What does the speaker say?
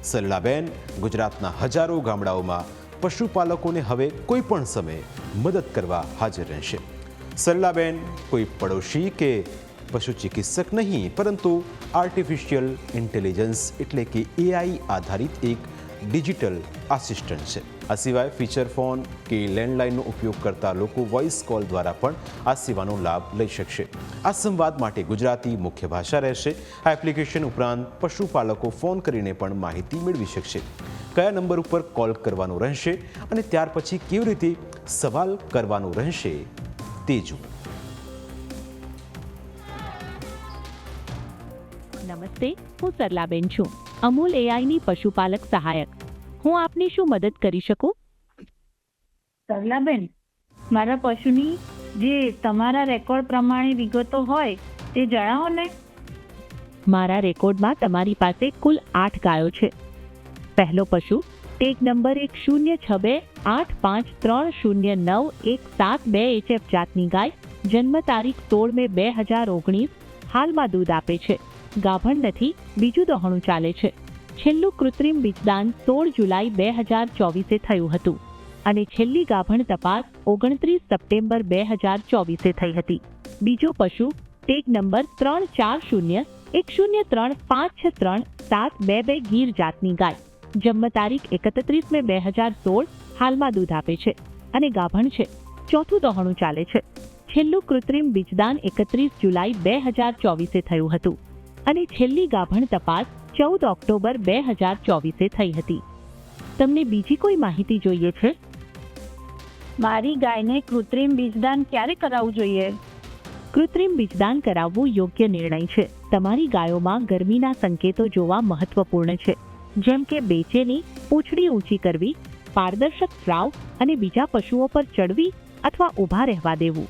સરલાબેન ગુજરાતના હજારો ગામડાઓમાં પશુપાલકોને હવે કોઈ પણ સમયે મદદ કરવા હાજર રહેશે. સરલાબેન કોઈ પડોશી કે પશુ ચિકિત્સક નહીં, પરંતુ આર્ટિફિશિયલ ઇન્ટેલિજન્સ એટલે કે AI આધારિત એક ડિજિટલ આસિસ્ટન્ટ છે. આ સિવાય ફીચર ફોન કે લેન્ડલાઇનનો ઉપયોગ કરતા લોકો વોઇસ કોલ દ્વારા પણ આ સેવાનો લાભ લઈ શકશે. આ સંવાદ માટે ગુજરાતી મુખ્ય ભાષા રહેશે. આ એપ્લિકેશન ઉપરાંત પશુપાલકો ફોન કરીને પણ માહિતી મેળવી શકશે. કયા નંબર ઉપર કોલ કરવાનો રહેશે અને ત્યાર પછી કેવી રીતે સવાલ કરવાનો રહેશે તે જુઓ. નમસ્તે, હું સરલાબેન છું, અમૂલ એઆઈની પશુપાલક સહાયક. હું આપની શું મદદ કરી શકું? સરલાબેન, મારા પશુની જે તમારા રેકોર્ડ પ્રમાણે વિગતો હોય તે જણાવો ને. મારા રેકોર્ડમાં તમારી પાસે કુલ 8 ગાયો છે. પહેલો પશુ ટેગ નંબર 106285309172 HF જાતની ગાય, જન્મ તારીખ 16 મે 2019, હાલમાં દૂધ આપે છે, ગાભણ નથી, બીજું દોહણું ચાલે છે. છેલ્લું કૃત્રિમ બીજદાન 16 જુલાઈ 2024 થયું હતું અને છેલ્લી ગાભણ તપાસ 29 સપ્ટેમ્બર 2024 થઈ હતી. બીજો પશુ ટેગ નંબર 340103563722 ગીર જાતની ગાય, જન્મ તારીખ 31 મે 2016, હાલમાં દૂધ આપે છે અને ગાભણ છે, ચોથું દોહણું ચાલે છે. છેલ્લું કૃત્રિમ બીજદાન 31 જુલાઈ 2024 થયું હતું અને છેલ્લી ગાભણ તપાસ 14 ઓક્ટોબર 2024 થઈ હતી. તમને બીજી કોઈ માહિતી જોઈએ છે? મારી ગાયને કૃત્રિમ બીજદાન ક્યારે કરાવવું જોઈએ? કૃત્રિમ બીજદાન કરાવવું યોગ્ય નિર્ણય છે. તમારી ગાયોમાં ગરમીના સંકેતો જોવા મહત્વપૂર્ણ છે, જેમ કે બેચેની, પૂંછડી ઊંચી કરવી, પારદર્શક સ્રાવ અને બીજા પશુઓ પર ચડવી અથવા ઊભા રહેવા દેવું.